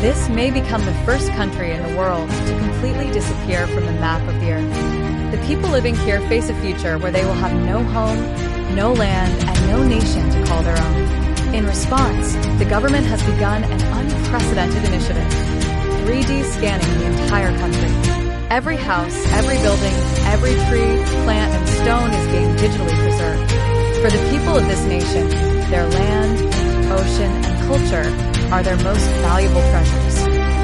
This may become the first country in the world to completely disappear from the map of the Earth. The people living here face a future where they will have no home, no land, and no nation to call their own. In response, the government has begun an unprecedented initiative, 3D scanning the entire country. Every house, every building, every tree, plant, and stone is being digitally preserved. For the people of this nation, their land, ocean, and culture are their most valuable treasures.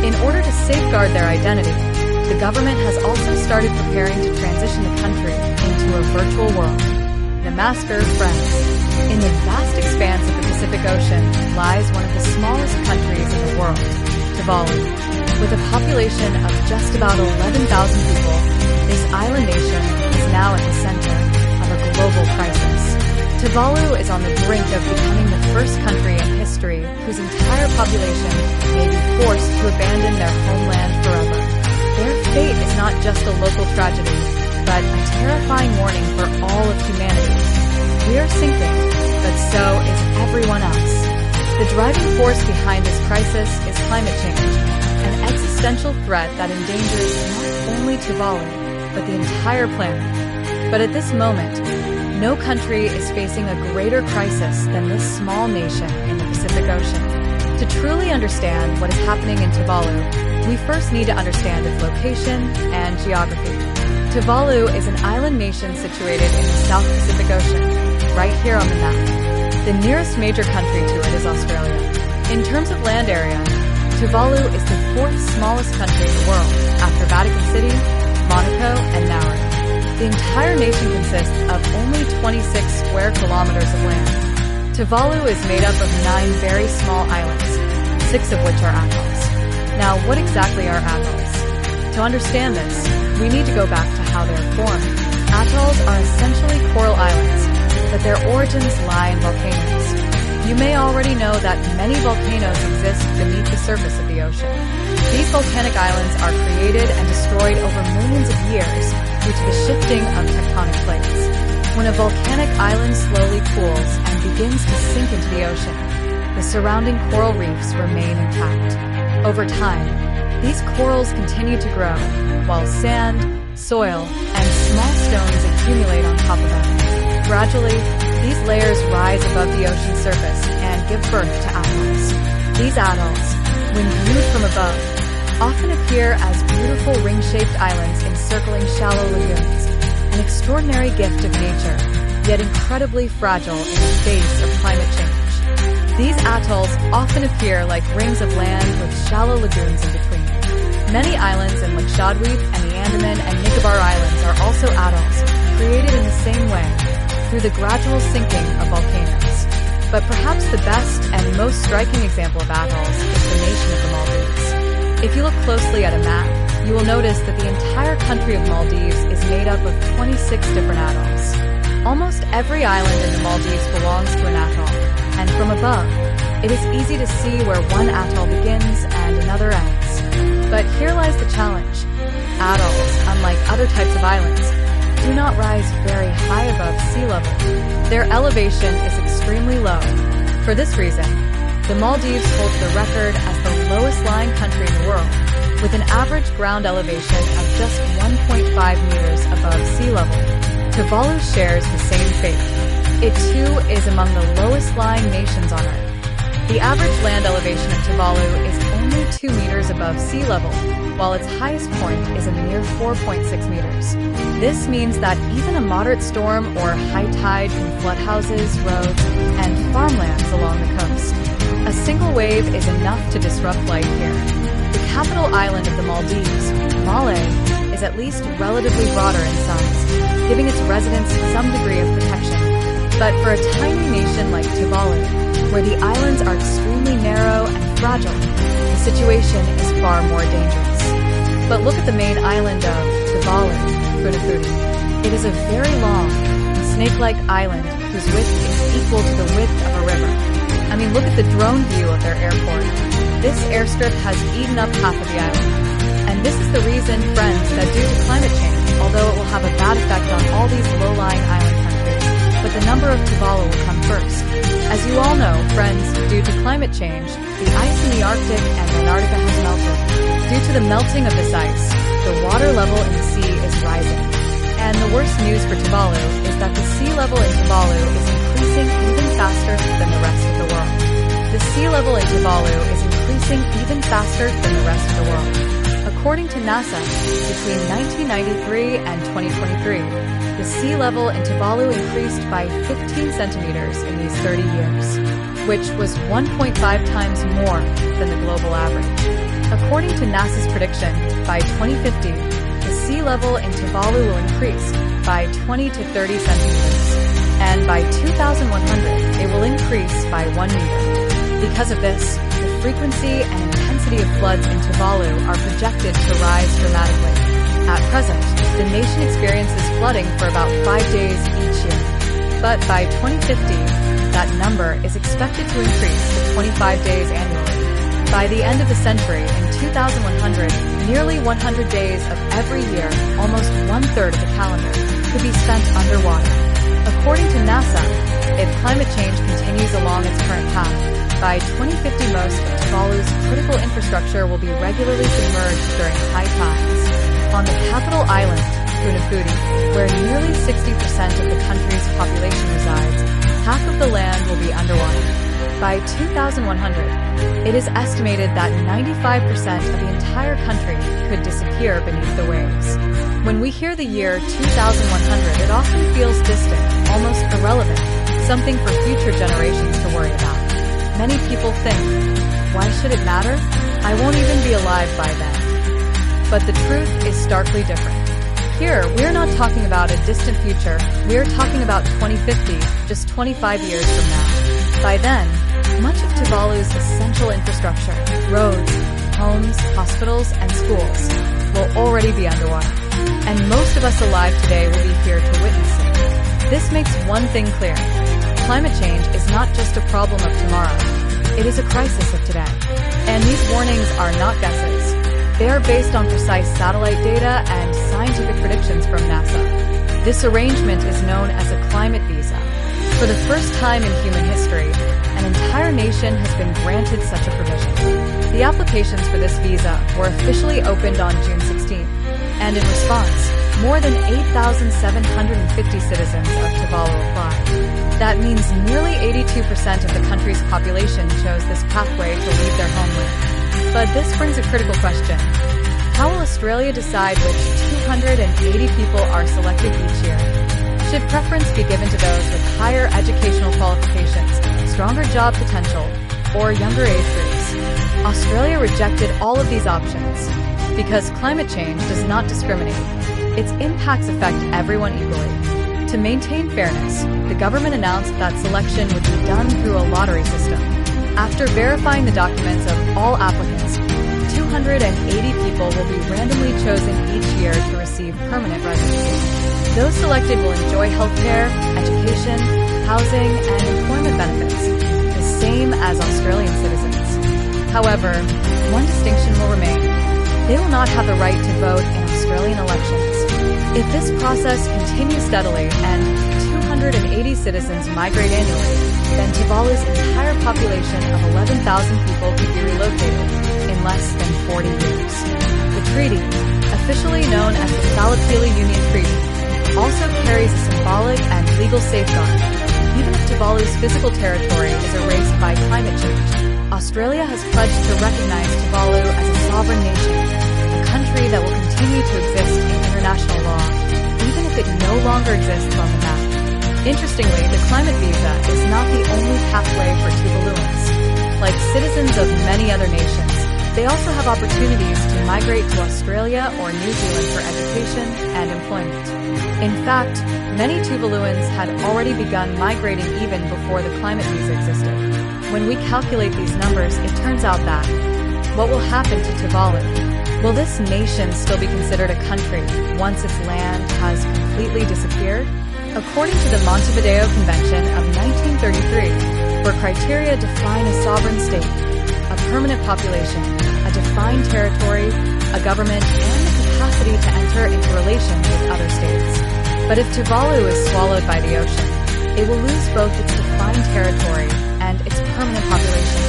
In order to safeguard their identity, the government has also started preparing to transition the country into a virtual world. Namaskar, friends. In the vast expanse of the Pacific Ocean lies one of the smallest countries in the world, Tuvalu. With a population of just about 11,000 people, this island nation is now at the center of a global crisis. Tuvalu is on the brink of becoming the first country in history whose entire population may be forced to abandon their homeland forever. Their fate is not just a local tragedy, but a terrifying warning for all of humanity. We are sinking, but so is everyone else. The driving force behind this crisis is climate change, an existential threat that endangers not only Tuvalu, but the entire planet. But at this moment, no country is facing a greater crisis than this small nation in the Pacific Ocean. To truly understand what is happening in Tuvalu, we first need to understand its location and geography. Tuvalu is an island nation situated in the South Pacific Ocean, right here on the map. The nearest major country to it is Australia. In terms of land area, Tuvalu is the fourth smallest country in the world, after Vatican City, Monaco, and Nauru. The entire nation consists of only 26 square kilometers of land. Tuvalu is made up of 9 very small islands, 6 of which are atolls. Now, what exactly are atolls? To understand this, we need to go back to how they're formed. Atolls are essentially coral islands, but their origins lie in volcanoes. You may already know that many volcanoes exist beneath the surface of the ocean. These volcanic islands are created and destroyed over millions of years due to the shifting of tectonic plates. When a volcanic island slowly cools and begins to sink into the ocean, the surrounding coral reefs remain intact. Over time, these corals continue to grow, while sand, soil, and small stones accumulate on top of them. Gradually, these layers rise above the ocean surface and give birth to atolls. These atolls, when viewed from above, often appear as beautiful ring-shaped islands encircling shallow lagoons, an extraordinary gift of nature, yet incredibly fragile in the face of climate change. These atolls often appear like rings of land with shallow lagoons in between. Many islands in Lakshadweep and the Andaman and Nicobar Islands are also atolls, created in the same way, through the gradual sinking of volcanoes. But perhaps the best and most striking example of atolls is the nation of the Maldives. If you look closely at a map, you will notice that the entire country of Maldives is made up of 26 different atolls. Almost every island in the Maldives belongs to an atoll, and from above, it is easy to see where one atoll begins and another ends. But here lies the challenge. Atolls, unlike other types of islands, do not rise very high above sea level. Their elevation is extremely low. For this reason, the Maldives holds the record as the lowest lying country in the world, with an average ground elevation of just 1.5 meters above sea level. Tuvalu shares the same fate. It too is among the lowest lying nations on Earth. The average land elevation of Tuvalu is only 2 meters above sea level, while its highest point is a mere 4.6 meters. This means that even a moderate storm or high tide can flood houses, roads, and farmlands along the coast. A single wave is enough to disrupt life here. The capital island of the Maldives, Malé, is at least relatively broader in size, giving its residents some degree of protection. But for a tiny nation like Tuvalu, where the islands are extremely narrow and fragile, the situation is far more dangerous. But look at the main island of Tuvalu, Funafudi. It is a very long, snake-like island whose width is equal to the width of a river. I mean, look at the drone view of their airport. This airstrip has eaten up half of the island. And this is the reason, friends, that due to climate change, although it will have a bad effect on all these low-lying island countries, but the number of Tuvalu will come first. As you all know, friends, due to climate change, the ice in the Arctic and Antarctica has the melting of this ice, the water level in the sea is rising. And the worst news for Tuvalu is that the sea level in Tuvalu is increasing even faster than the rest of the world. The sea level in Tuvalu is increasing even faster than the rest of the world. According to NASA, between 1993 and 2023, the sea level in Tuvalu increased by 15 centimeters in these 30 years, which was 1.5 times more than the global average. According to NASA's prediction, by 2050, the sea level in Tuvalu will increase by 20 to 30 centimeters, and by 2100, it will increase by 1 meter. Because of this, the frequency and intensity of floods in Tuvalu are projected to rise dramatically. At present, the nation experiences flooding for about 5 days each year. But by 2050, that number is expected to increase to 25 days annually. By the end of the century, in 2100, nearly 100 days of every year, almost one-third of the calendar, could be spent underwater. According to NASA, if climate change continues along its current path, by 2050 most of Tuvalu's critical infrastructure will be regularly submerged during high tides. On the capital island, Punjabi, where nearly 60% of the country's population resides, half of the land will be underwater. By 2100, it is estimated that 95% of the entire country could disappear beneath the waves. When we hear the year 2100, it often feels distant, almost irrelevant, something for future generations to worry about. Many people think, why should it matter? I won't even be alive by then. But the truth is starkly different. Here, we're not talking about a distant future, we're talking about 2050, just 25 years from now. By then, much of Tuvalu's essential infrastructure, roads, homes, hospitals, and schools, will already be underwater. And most of us alive today will be here to witness it. This makes one thing clear. Climate change is not just a problem of tomorrow. It is a crisis of today. And these warnings are not guesses. They are based on precise satellite data and scientific predictions from NASA. This arrangement is known as a climate visa. For the first time in human history, an entire nation has been granted such a provision. The applications for this visa were officially opened on June 16th, and in response, more than 8,750 citizens of Tuvalu applied. That means nearly 82% of the country's population chose this pathway to leave their homeland. But this brings a critical question. How will Australia decide which 280 people are selected each year? Should preference be given to those with higher educational qualifications, stronger job potential, or younger age groups? Australia rejected all of these options because climate change does not discriminate. Its impacts affect everyone equally. To maintain fairness, the government announced that selection would be done through a lottery system. After verifying the documents of all applicants, 280 people will be randomly chosen each year to receive permanent residency. Those selected will enjoy healthcare, education, housing, and employment benefits, the same as Australian citizens. However, one distinction will remain. They will not have the right to vote in Australian elections. If this process continues steadily and 280 citizens migrate annually, then Tuvalu's entire population of 11,000 people could be relocated in less than 40 years. The treaty, officially known as the Falapili Union Treaty, also carries a symbolic and legal safeguard. Even if Tuvalu's physical territory is erased by climate change, Australia has pledged to recognize Tuvalu as a sovereign nation, a country that will continue to exist in international law, even if it no longer exists on the map. Interestingly, the climate visa is not the only pathway for Tuvaluans. Like citizens of many other nations, they also have opportunities to migrate to Australia or New Zealand for education and employment. In fact, many Tuvaluans had already begun migrating even before the climate visa existed. When we calculate these numbers, it turns out that what will happen to Tuvalu? Will this nation still be considered a country once its land has completely disappeared? According to the Montevideo Convention of 1933, where criteria define a sovereign state, a permanent population, a defined territory, a government, and the capacity to enter into relations with other states. But if Tuvalu is swallowed by the ocean, it will lose both its defined territory and its permanent population.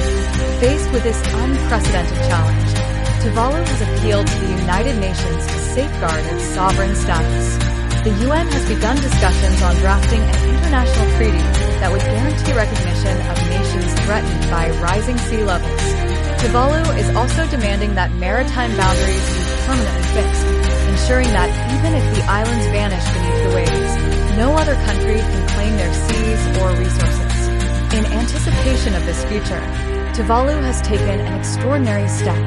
Faced with this unprecedented challenge, Tuvalu has appealed to the United Nations to safeguard its sovereign status. The UN has begun discussions on drafting an international treaty that would guarantee recognition of nations threatened by rising sea levels. Tuvalu is also demanding that maritime boundaries be permanently fixed, ensuring that even if the islands vanish beneath the waves, no other country can claim their seas or resources. In anticipation of this future, Tuvalu has taken an extraordinary step.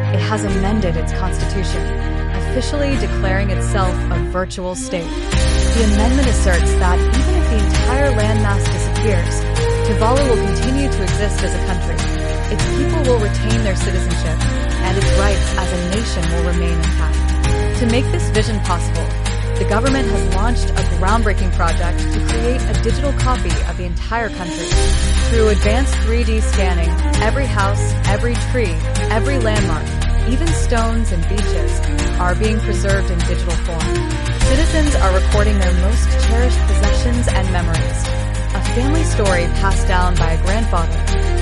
It has amended its constitution, officially declaring itself a virtual state. The amendment asserts that even if the entire landmass disappears, Tuvalu will continue to exist as a country. Its people will retain their citizenship, and its rights as a nation will remain intact. To make this vision possible, the government has launched a groundbreaking project to create a digital copy of the entire country. Through advanced 3D scanning, every house, every tree, every landmark, even stones and beaches, are being preserved in digital form. Citizens are recording their most cherished possessions and memories. A family story passed down by a grandfather,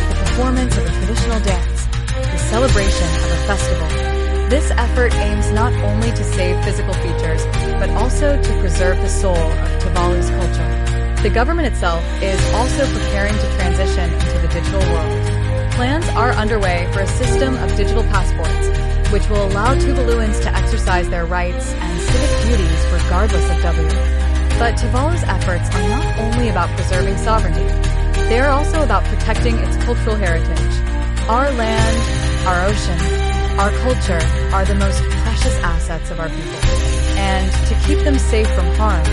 the performance of a traditional dance, the celebration of a festival. This effort aims not only to save physical features, but also to preserve the soul of Tuvalu's culture. The government itself is also preparing to transition into the digital world. Plans are underway for a system of digital passports, which will allow Tuvaluans to exercise their rights and civic duties regardless of W. But Tuvalu's efforts are not only about preserving sovereignty, they are also about protecting its cultural heritage. Our land, our ocean, our culture are the most precious assets of our people. And to keep them safe from harm,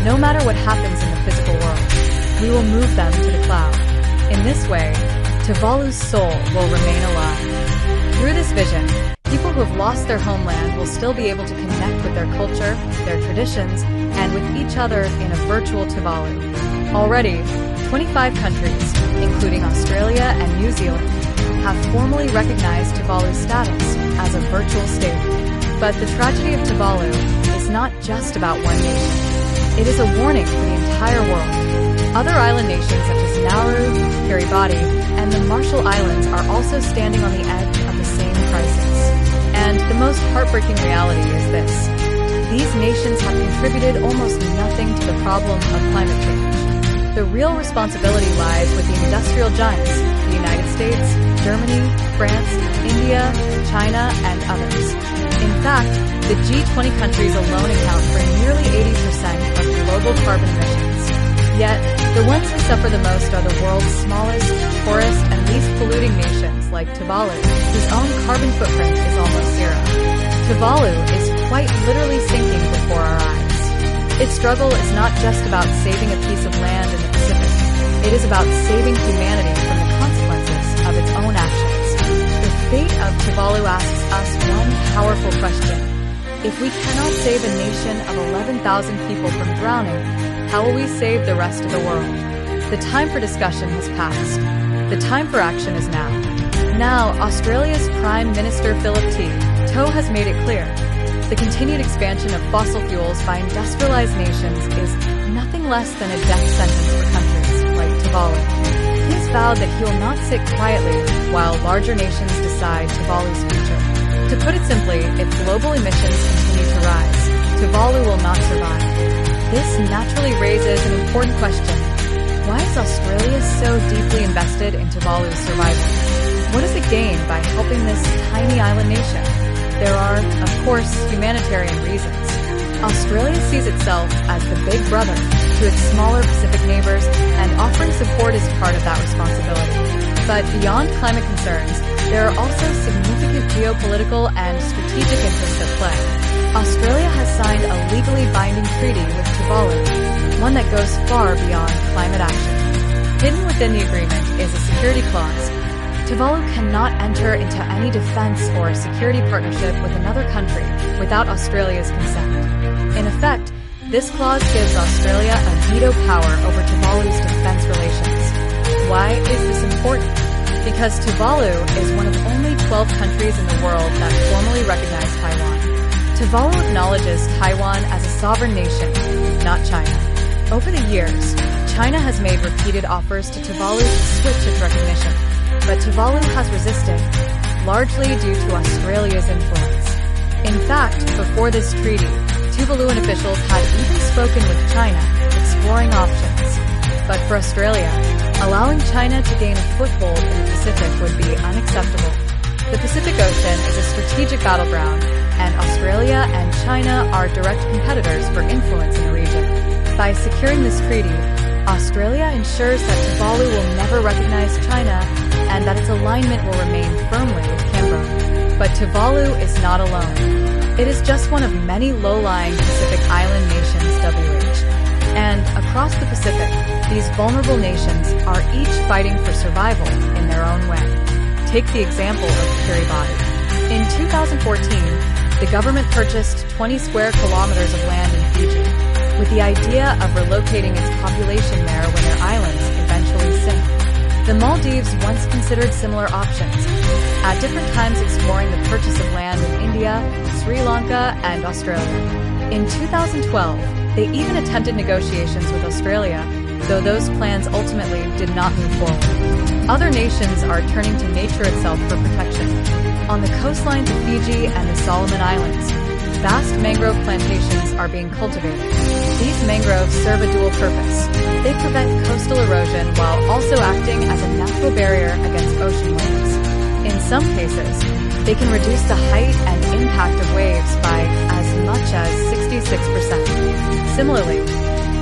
no matter what happens in the physical world, we will move them to the cloud. In this way, Tuvalu's soul will remain alive. Through this vision, people who have lost their homeland will still be able to connect with their culture, their traditions, and with each other in a virtual Tuvalu. Already, 25 countries, including Australia and New Zealand, have formally recognized Tuvalu's status as a virtual state. But the tragedy of Tuvalu is not just about one nation. It is a warning for the entire world. Other island nations such as Nauru, Kiribati, and the Marshall Islands are also standing on the edge of the same crisis. And the most heartbreaking reality is this: these nations have contributed almost nothing to the problem of climate change. The real responsibility lies with the industrial giants, the United States, Germany, France, India, China, and others. In fact, the G20 countries alone account for nearly 80% of global carbon emissions. Yet, the ones who suffer the most are the world's smallest, poorest, and least polluting nations like Tuvalu, whose own carbon footprint is almost zero. Tuvalu is quite literally sinking before our eyes. Its struggle is not just about saving a piece of land in the Pacific. It is about saving humanity from the consequences of its own actions. The fate of Tuvalu asks us one powerful question. If we cannot save a nation of 11,000 people from drowning, how will we save the rest of the world? The time for discussion has passed. The time for action is now. Now, Australia's Prime Minister Philip Toe has made it clear. The continued expansion of fossil fuels by industrialized nations is nothing less than a death sentence for countries like Tuvalu. He has vowed that he will not sit quietly while larger nations decide Tuvalu's future. To put it simply, if global emissions continue to rise, Tuvalu will not survive. This naturally raises an important question. Why is Australia so deeply invested in Tuvalu's survival? What does it gain by helping this tiny island nation? There are, of course, humanitarian reasons. Australia sees itself as the big brother to its smaller Pacific neighbors, and offering support is part of that responsibility. But beyond climate concerns, there are also significant geopolitical and strategic interests at play. Australia has signed a legally binding treaty with Tuvalu, one that goes far beyond climate action. Hidden within the agreement is a security clause. Tuvalu cannot enter into any defense or security partnership with another country without Australia's consent. In effect, this clause gives Australia a veto power over Tuvalu's defense relations. Why is this important? Because Tuvalu is one of only 12 countries in the world that formally recognize Taiwan. Tuvalu acknowledges Taiwan as a sovereign nation, not China. Over the years, China has made repeated offers to Tuvalu to switch its recognition. But Tuvalu has resisted, largely due to Australia's before this treaty, Tuvaluan officials had even spoken with China, exploring options. But for Australia, allowing China to gain a foothold in the Pacific would be unacceptable. The Pacific Ocean is a strategic battleground, and Australia and China are direct competitors for influence in the region. By securing this treaty, Australia ensures that Tuvalu will never recognize China and that its alignment will remain firmly with Canberra. But Tuvalu is not alone. It is just one of many low-lying Pacific island nations, WH. And across the Pacific, these vulnerable nations are each fighting for survival in their own way. Take the example of Kiribati. In 2014, the government purchased 20 square kilometers of land in Fiji, with the idea of relocating its population there when their islands eventually sink. The Maldives once considered similar options, at different times exploring the purchase of land in India, Sri Lanka, and Australia. In 2012, they even attempted negotiations with Australia, though those plans ultimately did not move forward. Other nations are turning to nature itself for protection. On the coastlines of Fiji and the Solomon Islands, vast mangrove plantations are being cultivated. These mangroves serve a dual purpose. They prevent coastal erosion while also acting as a natural barrier against ocean waves. In some cases, they can reduce the height and impact of waves by as much as 66%. Similarly,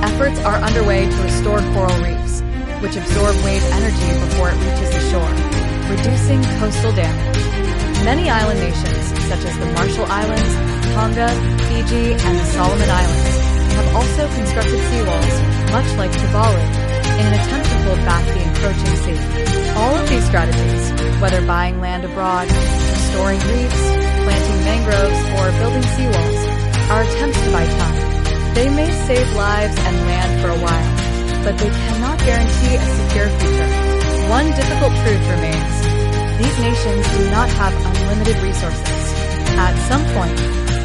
efforts are underway to restore coral reefs, which absorb wave energy before it reaches the shore, reducing coastal damage. Many island nations, such as the Marshall Islands, Tonga, Fiji, and the Solomon Islands, have also constructed seawalls, much like Tuvalu, in an attempt to hold back the encroaching sea. All of these strategies, whether buying land abroad, restoring reefs, planting mangroves, or building seawalls, are attempts to buy time. They may save lives and land for a while, but they cannot guarantee a secure future. One difficult truth remains: these nations do not have unlimited resources. At some point,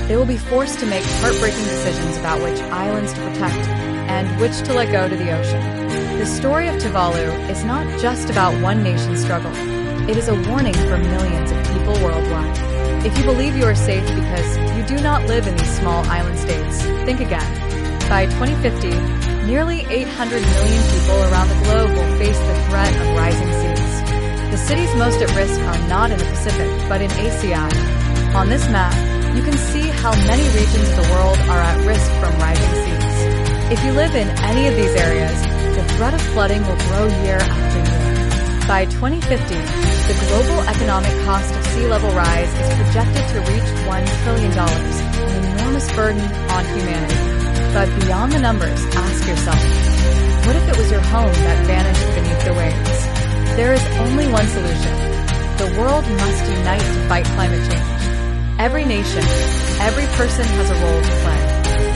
they will be forced to make heartbreaking decisions about which islands to protect and which to let go to the ocean. The story of Tuvalu is not just about one nation's struggle. It is a warning for millions of people worldwide. If you believe you are safe because you do not live in these small island states, think again. By 2050, nearly 800 million people around the globe will face the threat of rising seas. The cities most at risk are not in the Pacific, but in ACI. On this map, you can see how many regions of the world are at risk from rising seas. If you live in any of these areas, the threat of flooding will grow year after year. By 2050, the global economic cost of sea level rise is projected to reach $1 trillion, an enormous burden on humanity. But beyond the numbers, ask yourself, what if it was your home that vanished beneath the waves? There is only one solution. The world must unite to fight climate change. Every nation, every person has a role to play.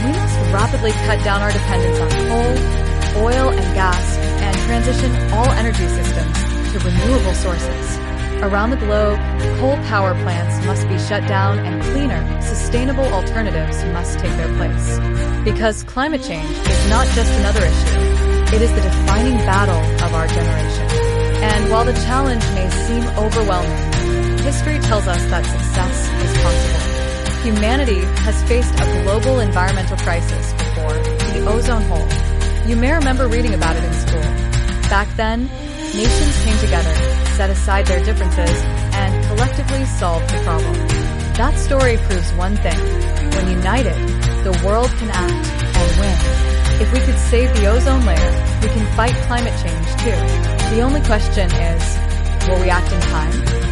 We must rapidly cut down our dependence on coal, oil, and gas, and transition all energy systems to renewable sources. Around the globe, coal power plants must be shut down and cleaner, sustainable alternatives must take their place. Because climate change is not just another issue, it is the defining battle of our generation. And while the challenge may seem overwhelming, history tells us that success is possible. Humanity has faced a global environmental crisis before, the ozone hole. You may remember reading about it in school. Back then, nations came together, set aside their differences, and collectively solved the problem. That story proves one thing: when united, the world can act and win. If we could save the ozone layer, we can fight climate change too. The only question is, will we act in time?